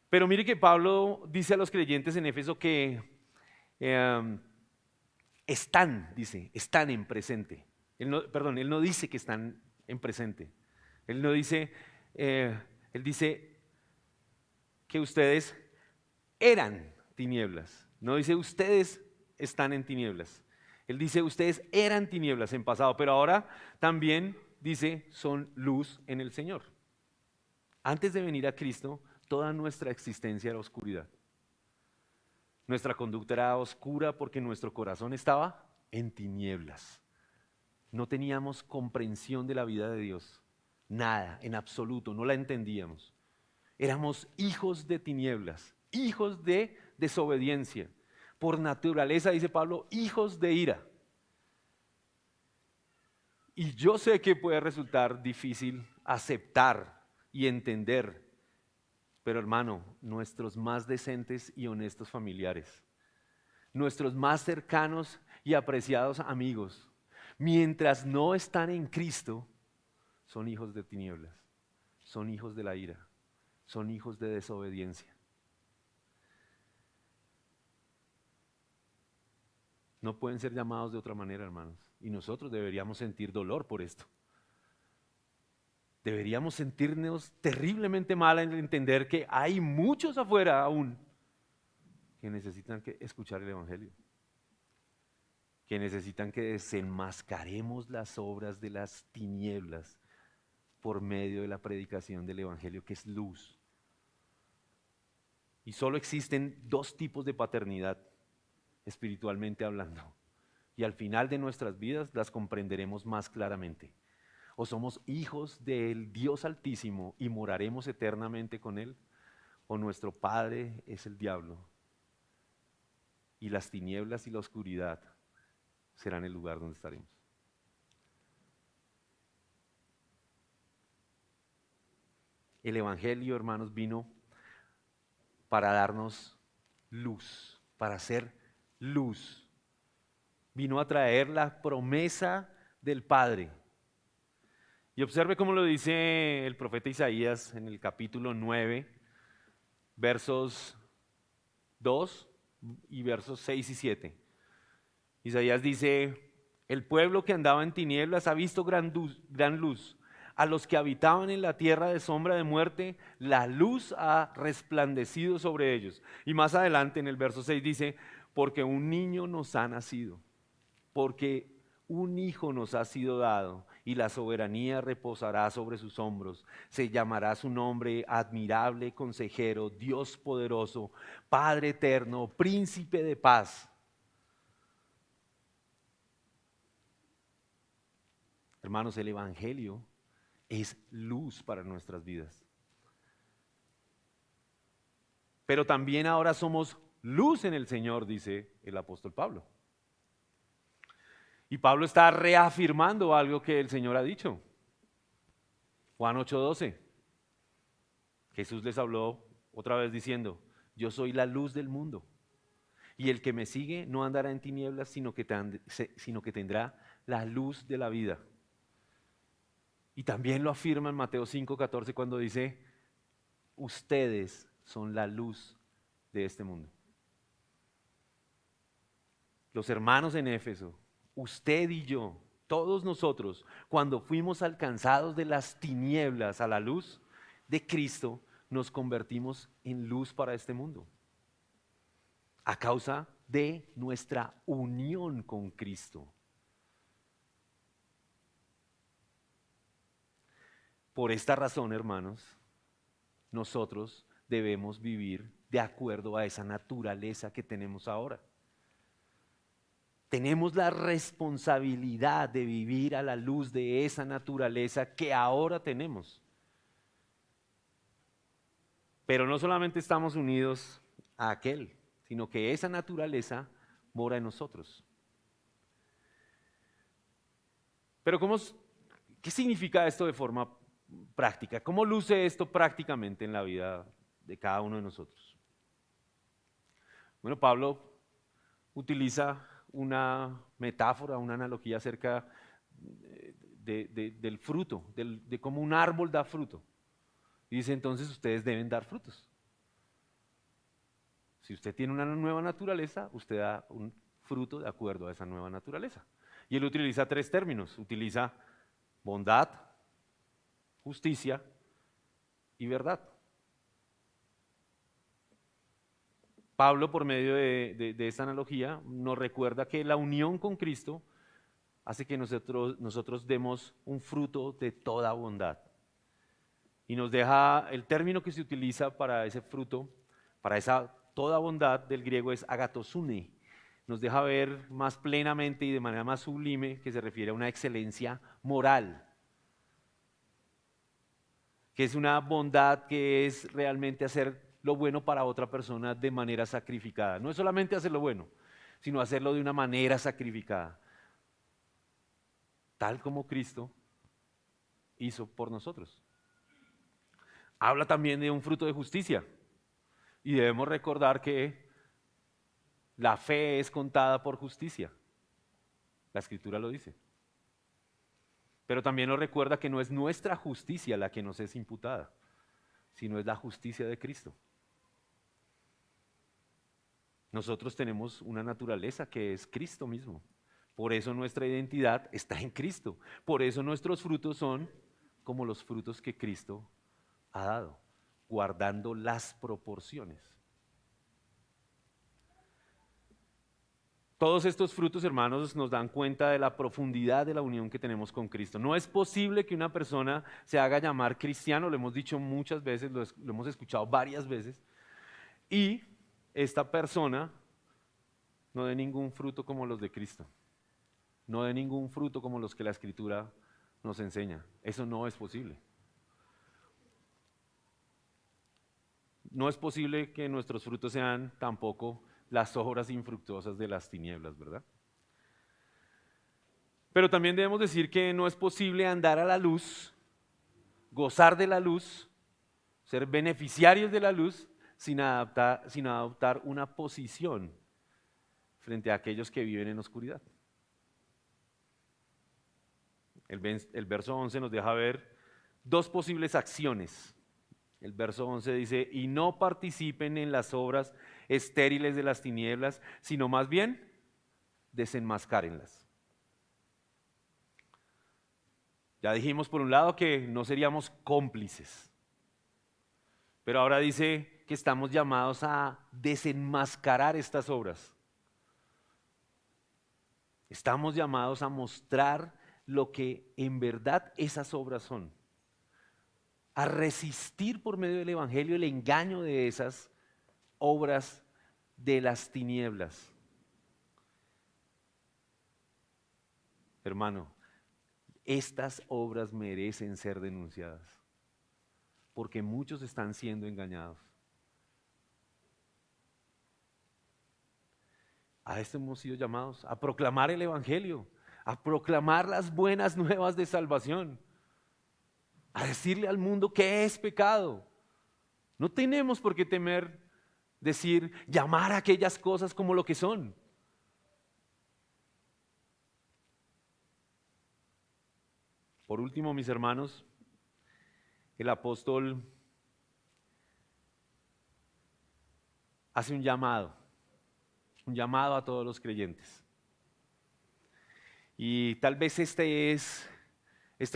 Speaker 1: Pero mire que Pablo dice a los creyentes en Éfeso que están en presente. Él no dice que están en presente. Él no dice, él dice que ustedes eran tinieblas. No dice ustedes están en tinieblas. Él dice ustedes eran tinieblas en pasado, pero ahora también dice son luz en el Señor. Antes de venir a Cristo, toda nuestra existencia era oscuridad. Nuestra conducta era oscura porque nuestro corazón estaba en tinieblas. No teníamos comprensión de la vida de Dios. Nada, en absoluto, no la entendíamos. Éramos hijos de tinieblas, hijos de desobediencia. Por naturaleza, dice Pablo, hijos de ira. Y yo sé que puede resultar difícil aceptar y entender, pero hermano, nuestros más decentes y honestos familiares, nuestros más cercanos y apreciados amigos, mientras no están en Cristo, son hijos de tinieblas, son hijos de la ira, son hijos de desobediencia. No pueden ser llamados de otra manera, hermanos, y nosotros deberíamos sentir dolor por esto. Deberíamos sentirnos terriblemente mal en entender que hay muchos afuera aún que necesitan escuchar el Evangelio, que necesitan que desenmascaremos las obras de las tinieblas por medio de la predicación del Evangelio, que es luz. Y solo existen dos tipos de paternidad, espiritualmente hablando, y al final de nuestras vidas las comprenderemos más claramente. O somos hijos del Dios Altísimo y moraremos eternamente con Él, o nuestro padre es el diablo y las tinieblas y la oscuridad serán el lugar donde estaremos. El Evangelio, hermanos, vino para darnos luz, para hacer luz. Vino a traer la promesa del Padre. Y observe cómo lo dice el profeta Isaías en el capítulo 9, versos 2 y versos 6 y 7. Isaías dice, el pueblo que andaba en tinieblas ha visto gran luz. A los que habitaban en la tierra de sombra de muerte, la luz ha resplandecido sobre ellos. Y más adelante en el verso 6 dice, porque un niño nos ha nacido, porque un hijo nos ha sido dado, y la soberanía reposará sobre sus hombros. Se llamará su nombre admirable, consejero, Dios poderoso, Padre eterno, príncipe de paz. Hermanos, el Evangelio es luz para nuestras vidas. Pero también ahora somos luz en el Señor, dice el apóstol Pablo. Y Pablo está reafirmando algo que el Señor ha dicho. Juan 8:12. Jesús les habló otra vez diciendo, yo soy la luz del mundo. Y el que me sigue no andará en tinieblas, sino que tendrá la luz de la vida. Y también lo afirma en Mateo 5:14 cuando dice, ustedes son la luz de este mundo. Los hermanos en Éfeso, usted y yo, todos nosotros, cuando fuimos alcanzados de las tinieblas a la luz de Cristo, nos convertimos en luz para este mundo. A causa de nuestra unión con Cristo. Por esta razón, hermanos, nosotros debemos vivir de acuerdo a esa naturaleza que tenemos ahora. Tenemos la responsabilidad de vivir a la luz de esa naturaleza que ahora tenemos. Pero no solamente estamos unidos a aquel, sino que esa naturaleza mora en nosotros. Pero ¿qué significa esto de forma práctica? ¿Cómo luce esto prácticamente en la vida de cada uno de nosotros? Bueno, Pablo utiliza una metáfora, una analogía acerca del fruto, de cómo un árbol da fruto. Y dice, entonces ustedes deben dar frutos. Si usted tiene una nueva naturaleza, usted da un fruto de acuerdo a esa nueva naturaleza. Y él utiliza 3 términos. Utiliza bondad, justicia y verdad. Pablo, por medio de esta analogía, nos recuerda que la unión con Cristo hace que nosotros demos un fruto de toda bondad. Y nos deja, el término que se utiliza para ese fruto, para esa toda bondad del griego es agatosune. Nos deja ver más plenamente y de manera más sublime que se refiere a una excelencia moral, que es una bondad que es realmente hacer lo bueno para otra persona de manera sacrificada. No es solamente hacer lo bueno, sino hacerlo de una manera sacrificada, tal como Cristo hizo por nosotros. Habla también de un fruto de justicia y debemos recordar que la fe es contada por justicia. La Escritura lo dice. Pero también nos recuerda que no es nuestra justicia la que nos es imputada, sino es la justicia de Cristo. Nosotros tenemos una naturaleza que es Cristo mismo. Por eso nuestra identidad está en Cristo. Por eso nuestros frutos son como los frutos que Cristo ha dado, guardando las proporciones. Todos estos frutos, hermanos, nos dan cuenta de la profundidad de la unión que tenemos con Cristo. No es posible que una persona se haga llamar cristiano, lo hemos dicho muchas veces, lo hemos escuchado varias veces, y esta persona no dé ningún fruto como los de Cristo, no dé ningún fruto como los que la Escritura nos enseña. Eso no es posible. No es posible que nuestros frutos sean tampoco las obras infructuosas de las tinieblas, ¿verdad? Pero también debemos decir que no es posible andar a la luz, gozar de la luz, ser beneficiarios de la luz, sin adoptar una posición frente a aquellos que viven en oscuridad. El verso 11 nos deja ver 2 posibles acciones. El verso 11 dice, y no participen en las obras estériles de las tinieblas, sino más bien desenmascárenlas. Ya dijimos por un lado que no seríamos cómplices, pero ahora dice que estamos llamados a desenmascarar estas obras. Estamos llamados a mostrar lo que en verdad esas obras son, a resistir por medio del Evangelio el engaño de esas obras de las tinieblas. Hermano, estas obras merecen ser denunciadas, porque muchos están siendo engañados. A esto hemos sido llamados, a proclamar el Evangelio, a proclamar las buenas nuevas de salvación, a decirle al mundo que es pecado. No tenemos por qué temer llamar a aquellas cosas como lo que son. Por último, mis hermanos, el apóstol hace un llamado a todos los creyentes. Y tal vez esta es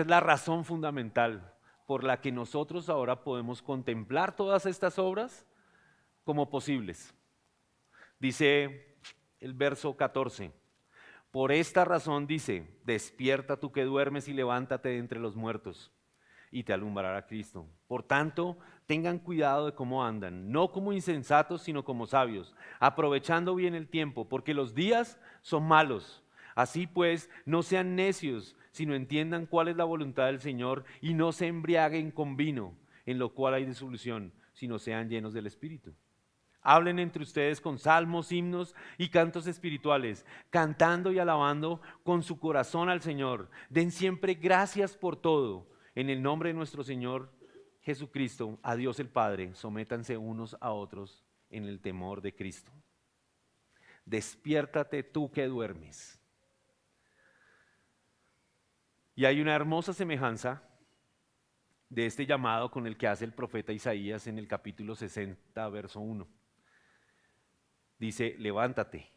Speaker 1: la razón fundamental por la que nosotros ahora podemos contemplar todas estas obras como posibles. Dice el verso 14, por esta razón dice, despierta tú que duermes y levántate de entre los muertos y te alumbrará Cristo. Por tanto, tengan cuidado de cómo andan, no como insensatos, sino como sabios, aprovechando bien el tiempo, porque los días son malos. Así pues, no sean necios, sino entiendan cuál es la voluntad del Señor y no se embriaguen con vino, en lo cual hay disolución, sino sean llenos del Espíritu. Hablen entre ustedes con salmos, himnos y cantos espirituales, cantando y alabando con su corazón al Señor. Den siempre gracias por todo. En el nombre de nuestro Señor Jesucristo, a Dios el Padre, sométanse unos a otros en el temor de Cristo. Despiértate tú que duermes. Y hay una hermosa semejanza de este llamado con el que hace el profeta Isaías en el capítulo 60, verso 1. Dice, levántate,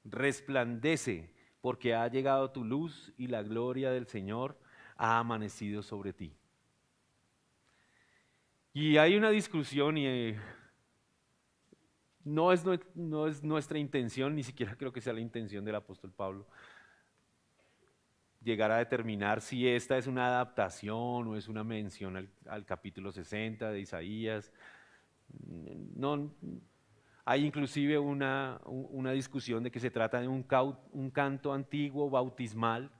Speaker 1: resplandece, porque ha llegado tu luz y la gloria del Señor ha amanecido sobre ti. Y hay una discusión y no es nuestra intención, ni siquiera creo que sea la intención del apóstol Pablo, llegar a determinar si esta es una adaptación o es una mención al capítulo 60 de Isaías. No, hay inclusive una discusión de que se trata de un canto antiguo bautismal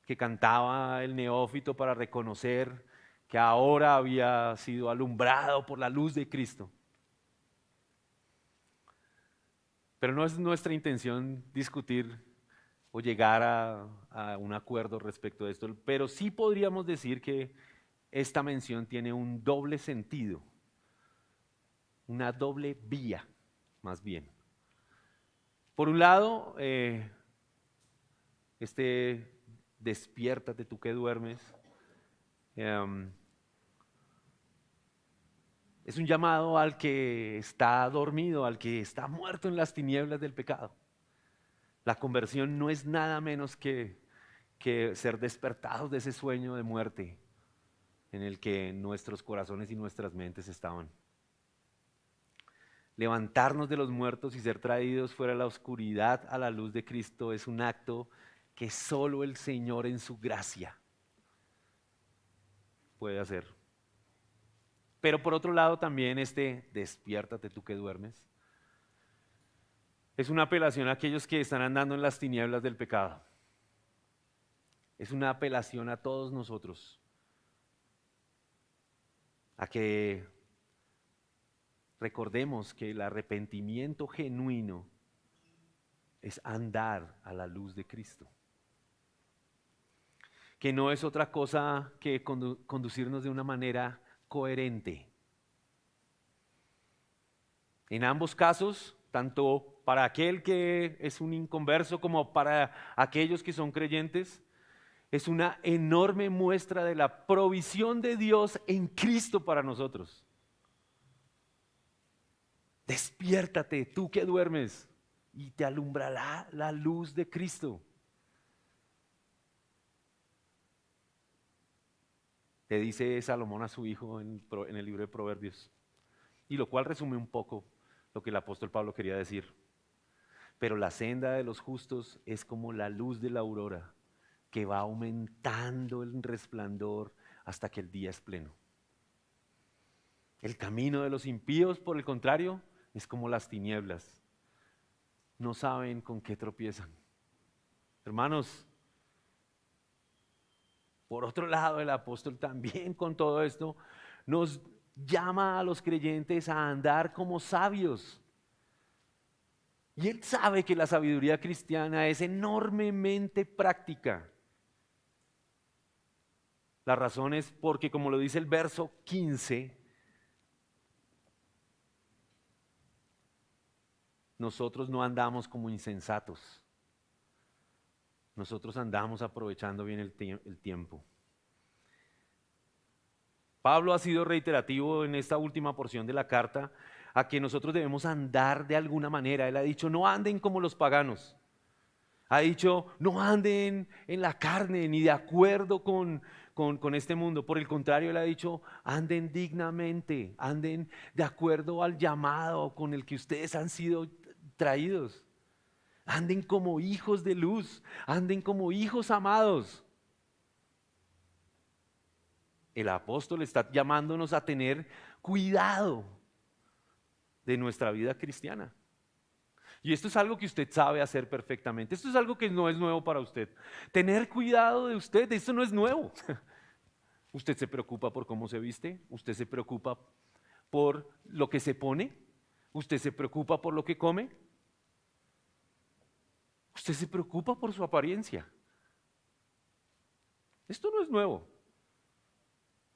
Speaker 1: que cantaba el neófito para reconocer que ahora había sido alumbrado por la luz de Cristo. Pero no es nuestra intención discutir o llegar a un acuerdo respecto de esto, pero sí podríamos decir que esta mención tiene un doble sentido, una doble vía, más bien. Por un lado, despiértate tú que duermes, es un llamado al que está dormido, al que está muerto en las tinieblas del pecado. La conversión no es nada menos que ser despertados de ese sueño de muerte en el que nuestros corazones y nuestras mentes estaban. Levantarnos de los muertos y ser traídos fuera de la oscuridad a la luz de Cristo es un acto que solo el Señor en su gracia puede hacer. Pero por otro lado también despiértate tú que duermes es una apelación a aquellos que están andando en las tinieblas del pecado. Es una apelación a todos nosotros, a que recordemos que el arrepentimiento genuino es andar a la luz de Cristo. Que no es otra cosa que conducirnos de una manera coherente. En ambos casos, tanto para aquel que es un inconverso como para aquellos que son creyentes, es una enorme muestra de la provisión de Dios en Cristo para nosotros. Despiértate, tú que duermes, y te alumbrará la luz de Cristo. Le dice Salomón a su hijo en el libro de Proverbios, y lo cual resume un poco lo que el apóstol Pablo quería decir. Pero la senda de los justos es como la luz de la aurora, que va aumentando el resplandor hasta que el día es pleno. El camino de los impíos, por el contrario, es como las tinieblas. No saben con qué tropiezan. Hermanos, por otro lado, el apóstol también con todo esto nos llama a los creyentes a andar como sabios. Y él sabe que la sabiduría cristiana es enormemente práctica. La razón es porque, como lo dice el verso 15, nosotros no andamos como insensatos. Nosotros andamos aprovechando bien el tiempo. Pablo ha sido reiterativo en esta última porción de la carta a que nosotros debemos andar de alguna manera. Él ha dicho, no anden como los paganos. Ha dicho, no anden en la carne ni de acuerdo con este mundo. Por el contrario, él ha dicho, anden dignamente, anden de acuerdo al llamado con el que ustedes han sido traídos. Anden como hijos de luz, anden como hijos amados. El apóstol está llamándonos a tener cuidado de nuestra vida cristiana. Y esto es algo que usted sabe hacer perfectamente. Esto es algo que no es nuevo para usted. Tener cuidado de usted, esto no es nuevo. Usted se preocupa por cómo se viste, usted se preocupa por lo que se pone, ¿Usted se preocupa por lo que come? ¿Usted se preocupa por su apariencia? Esto no es nuevo,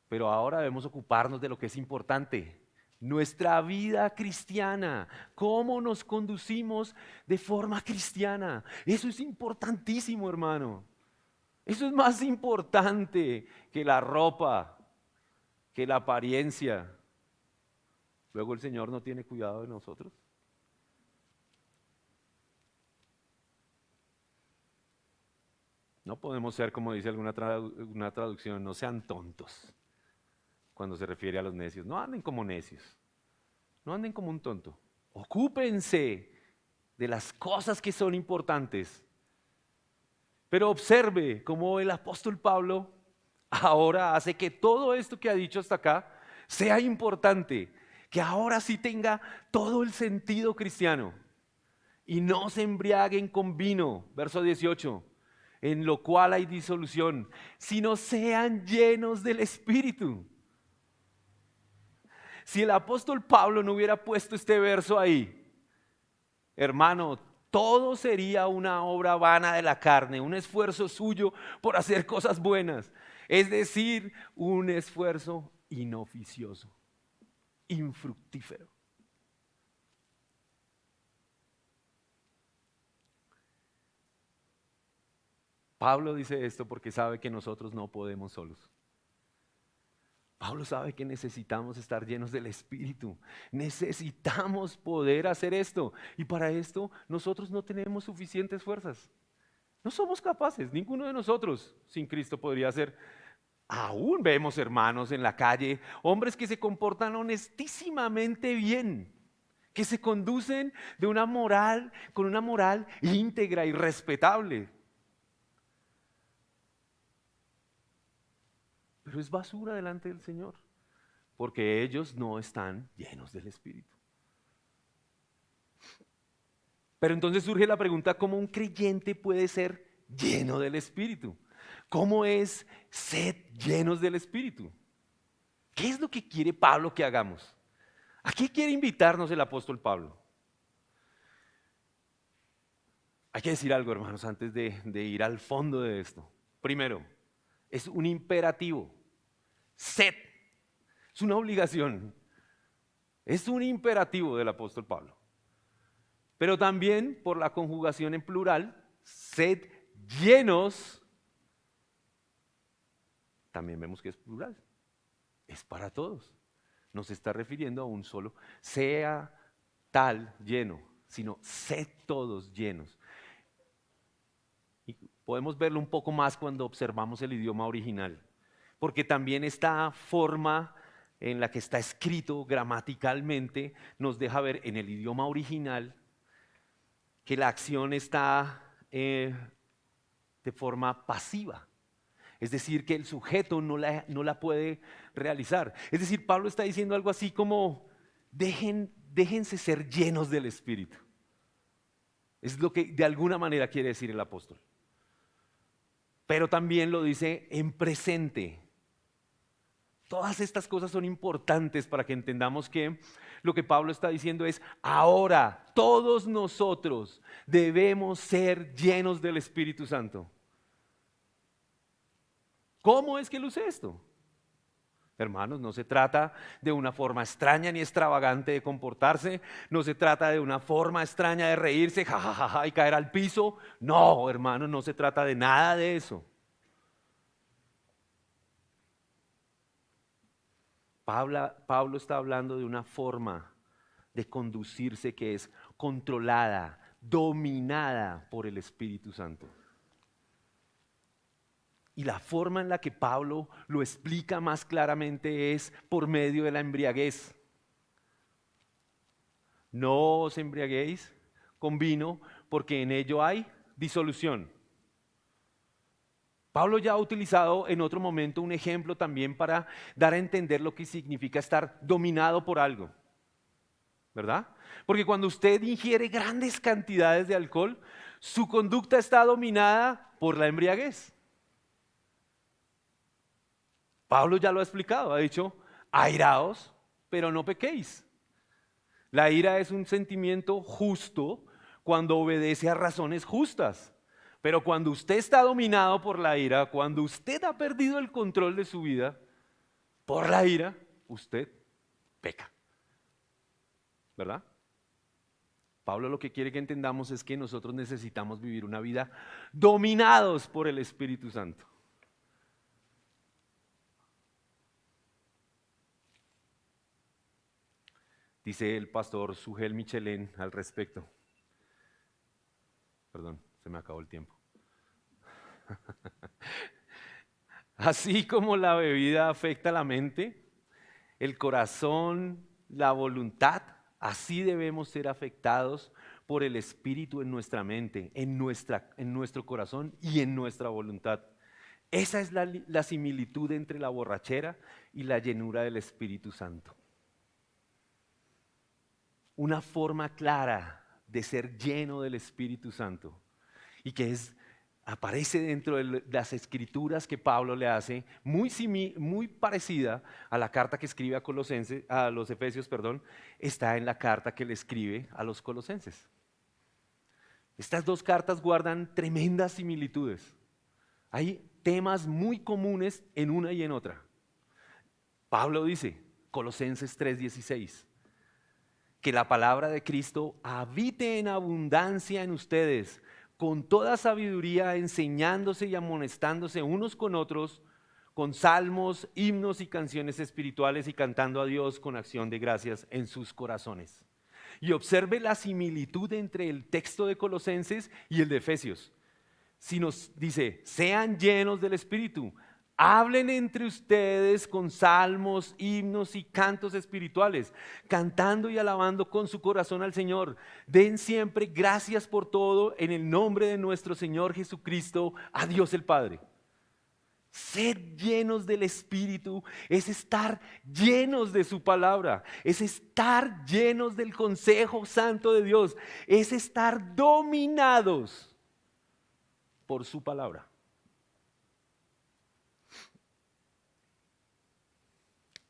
Speaker 1: pero ahora debemos ocuparnos de lo que es importante. Nuestra vida cristiana, cómo nos conducimos de forma cristiana. Eso es importantísimo, hermano. Eso es más importante que la ropa, que la apariencia. Luego el Señor no tiene cuidado de nosotros. No podemos ser, como dice una traducción, no sean tontos cuando se refiere a los necios. No anden como necios, no anden como un tonto. Ocúpense de las cosas que son importantes. Pero observe cómo el apóstol Pablo ahora hace que todo esto que ha dicho hasta acá sea importante, que ahora sí tenga todo el sentido cristiano. Y no se embriaguen con vino, verso 18, en lo cual hay disolución, sino sean llenos del Espíritu. Si el apóstol Pablo no hubiera puesto este verso ahí, hermano, todo sería una obra vana de la carne, un esfuerzo suyo por hacer cosas buenas. Es decir, un esfuerzo inoficioso, infructífero. Pablo dice esto porque sabe que nosotros no podemos solos. Pablo sabe que necesitamos estar llenos del Espíritu. Necesitamos poder hacer esto. Y para esto nosotros no tenemos suficientes fuerzas. No somos capaces, ninguno de nosotros sin Cristo podría hacer. Aún vemos hermanos en la calle, hombres que se comportan honestísimamente bien, que se conducen de una moral, con una moral íntegra y respetable. Pero es basura delante del Señor, porque ellos no están llenos del Espíritu. Pero entonces surge la pregunta, ¿cómo un creyente puede ser lleno del Espíritu? ¿Cómo es ser llenos del Espíritu? ¿Qué es lo que quiere Pablo que hagamos? ¿A qué quiere invitarnos el apóstol Pablo? Hay que decir algo, hermanos, antes de ir al fondo de esto. Primero, es un imperativo. Sed. Es una obligación. Es un imperativo del apóstol Pablo. Pero también por la conjugación en plural, sed llenos, también vemos que es plural. Es para todos. No se está refiriendo a un solo, sea tal lleno, sino sed todos llenos. Y podemos verlo un poco más cuando observamos el idioma original, porque también esta forma en la que está escrito gramaticalmente nos deja ver en el idioma original que la acción está de forma pasiva. Es decir, que el sujeto no la puede realizar. Es decir, Pablo está diciendo algo así como, déjense ser llenos del Espíritu. Es lo que de alguna manera quiere decir el apóstol. Pero también lo dice en presente. Todas estas cosas son importantes para que entendamos que lo que Pablo está diciendo es, ahora todos nosotros debemos ser llenos del Espíritu Santo. ¿Cómo es que luce esto? Hermanos, no se trata de una forma extraña ni extravagante de comportarse, no se trata de una forma extraña de reírse, jajaja, y caer al piso. No, hermanos, no se trata de nada de eso. Pablo está hablando de una forma de conducirse que es controlada, dominada por el Espíritu Santo. Y la forma en la que Pablo lo explica más claramente es por medio de la embriaguez. No os embriaguéis con vino, porque en ello hay disolución. Pablo ya ha utilizado en otro momento un ejemplo también para dar a entender lo que significa estar dominado por algo, ¿verdad? Porque cuando usted ingiere grandes cantidades de alcohol, su conducta está dominada por la embriaguez. Pablo ya lo ha explicado, ha dicho, airaos, pero no pequéis. La ira es un sentimiento justo cuando obedece a razones justas. Pero cuando usted está dominado por la ira, cuando usted ha perdido el control de su vida por la ira, usted peca. ¿Verdad? Pablo lo que quiere que entendamos es que nosotros necesitamos vivir una vida dominados por el Espíritu Santo. Dice el pastor Sugel Michelén al respecto. Perdón, se me acabó el tiempo. Así como la bebida afecta la mente, el corazón, la voluntad, así debemos ser afectados por el Espíritu en nuestra mente, en nuestro corazón y en nuestra voluntad. Esa es la similitud entre la borrachera y la llenura del Espíritu Santo. Una forma clara de ser lleno del Espíritu Santo y que aparece dentro de las escrituras que Pablo le hace, muy parecida a la carta que escribe a los Efesios, está en la carta que le escribe a los Colosenses. Estas dos cartas guardan tremendas similitudes. Hay temas muy comunes en una y en otra. Pablo dice, Colosenses 3:16, que la palabra de Cristo habite en abundancia en ustedes, con toda sabiduría, enseñándose y amonestándose unos con otros, con salmos, himnos y canciones espirituales y cantando a Dios con acción de gracias en sus corazones. Y observe la similitud entre el texto de Colosenses y el de Efesios. Si nos dice, sean llenos del Espíritu, hablen entre ustedes con salmos, himnos y cantos espirituales, cantando y alabando con su corazón al Señor. Den siempre gracias por todo en el nombre de nuestro Señor Jesucristo, a Dios el Padre. Ser llenos del Espíritu es estar llenos de su palabra, es estar llenos del consejo santo de Dios, es estar dominados por su palabra.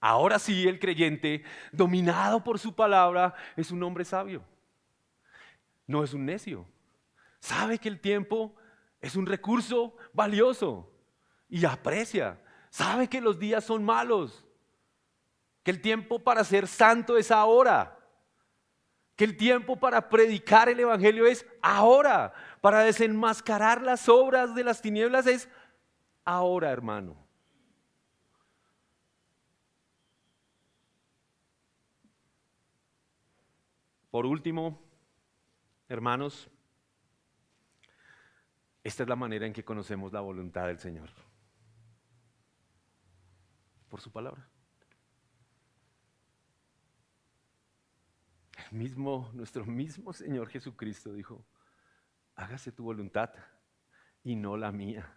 Speaker 1: Ahora sí, el creyente, dominado por su palabra, es un hombre sabio. No es un necio. Sabe que el tiempo es un recurso valioso y aprecia. Sabe que los días son malos, que el tiempo para ser santo es ahora, que el tiempo para predicar el evangelio es ahora, para desenmascarar las obras de las tinieblas es ahora, hermano. Por último, hermanos, esta es la manera en que conocemos la voluntad del Señor. Por su palabra. Nuestro mismo Señor Jesucristo dijo, hágase tu voluntad y no la mía.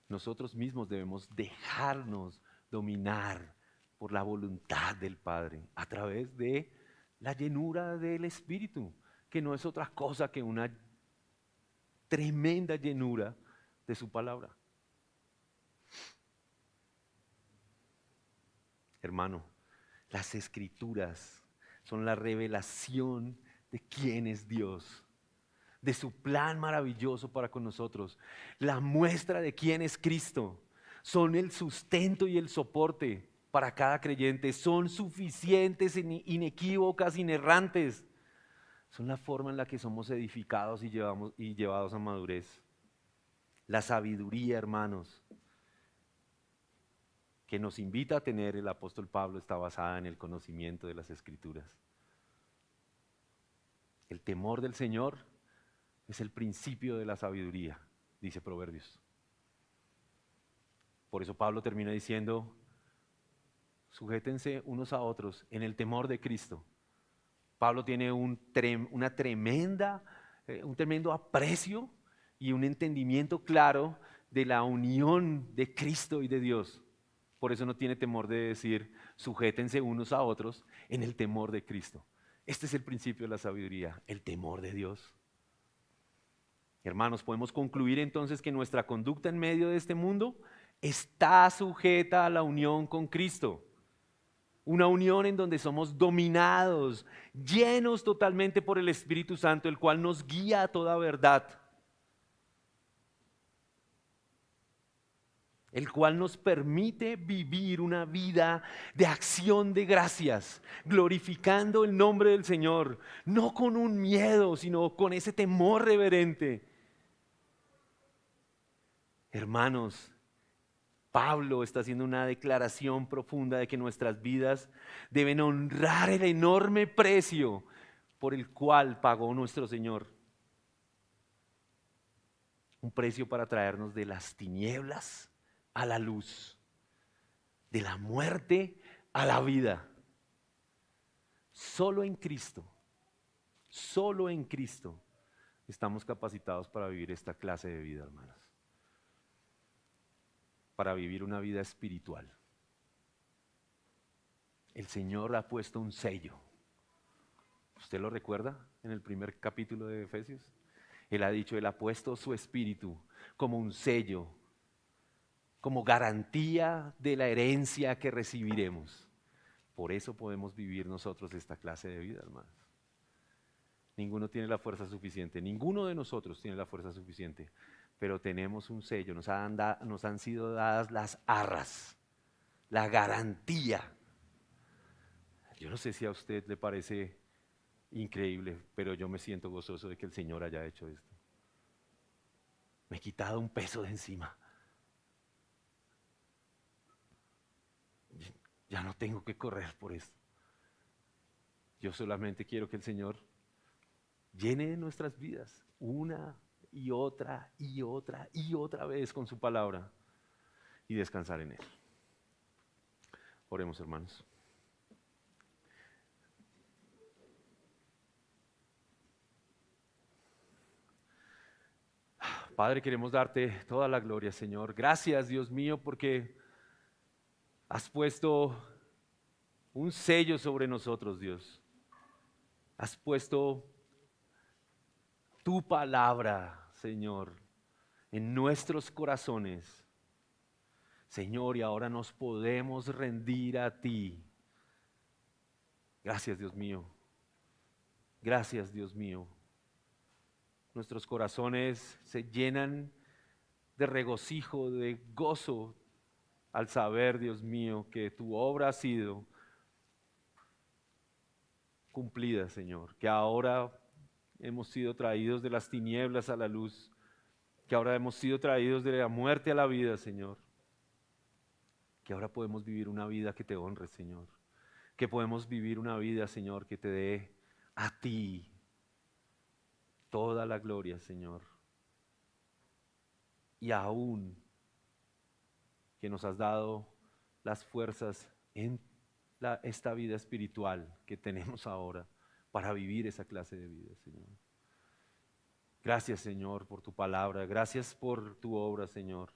Speaker 1: Nosotros mismos debemos dejarnos dominar por la voluntad del Padre a través de la llenura del Espíritu, que no es otra cosa que una tremenda llenura de su palabra. Hermano, las Escrituras son la revelación de quién es Dios, de su plan maravilloso para con nosotros, la muestra de quién es Cristo. Son el sustento y el soporte para cada creyente, son suficientes, inequívocas, inerrantes. Son la forma en la que somos edificados y llevados a madurez. La sabiduría, hermanos, que nos invita a tener el apóstol Pablo está basada en el conocimiento de las Escrituras. El temor del Señor es el principio de la sabiduría, dice Proverbios. Por eso Pablo termina diciendo, sujétense unos a otros en el temor de Cristo. Pablo tiene un tremendo aprecio y un entendimiento claro de la unión de Cristo y de Dios. Por eso no tiene temor de decir, sujétense unos a otros en el temor de Cristo. Este es el principio de la sabiduría, el temor de Dios. Hermanos, podemos concluir entonces que nuestra conducta en medio de este mundo está sujeta a la unión con Cristo. Una unión en donde somos dominados, llenos totalmente por el Espíritu Santo, el cual nos guía a toda verdad, el cual nos permite vivir una vida de acción de gracias, glorificando el nombre del Señor, no con un miedo, sino con ese temor reverente. Hermanos, Pablo está haciendo una declaración profunda de que nuestras vidas deben honrar el enorme precio por el cual pagó nuestro Señor. Un precio para traernos de las tinieblas a la luz, de la muerte a la vida. Solo en Cristo estamos capacitados para vivir esta clase de vida, hermanos. Para vivir una vida espiritual. El Señor ha puesto un sello. ¿Usted lo recuerda en el primer capítulo de Efesios? Él ha dicho, Él ha puesto su espíritu como un sello, como garantía de la herencia que recibiremos. Por eso podemos vivir nosotros esta clase de vida, hermanos. Ninguno tiene la fuerza suficiente, ninguno de nosotros tiene la fuerza suficiente, pero tenemos un sello, nos han sido dadas las arras, la garantía. Yo no sé si a usted le parece increíble, pero yo me siento gozoso de que el Señor haya hecho esto. Me he quitado un peso de encima. Ya no tengo que correr por esto. Yo solamente quiero que el Señor llene nuestras vidas una y otra y otra y otra vez con su palabra y descansar en Él. Oremos, hermanos. Padre, queremos darte toda la gloria, Señor. Gracias, Dios mío, porque has puesto un sello sobre nosotros, Dios. Has puesto tu palabra, Señor, en nuestros corazones. Señor, y ahora nos podemos rendir a ti. Gracias, Dios mío. Gracias, Dios mío. Nuestros corazones se llenan de regocijo, de gozo al saber, Dios mío, que tu obra ha sido cumplida, Señor. Que ahora hemos sido traídos de las tinieblas a la luz. Que ahora hemos sido traídos de la muerte a la vida, Señor. Que ahora podemos vivir una vida que te honre, Señor. Que podemos vivir una vida, Señor, que te dé a ti toda la gloria, Señor. Y aún que nos has dado las fuerzas en esta vida espiritual que tenemos ahora para vivir esa clase de vida, Señor. Gracias, Señor, por tu palabra. Gracias por tu obra, Señor.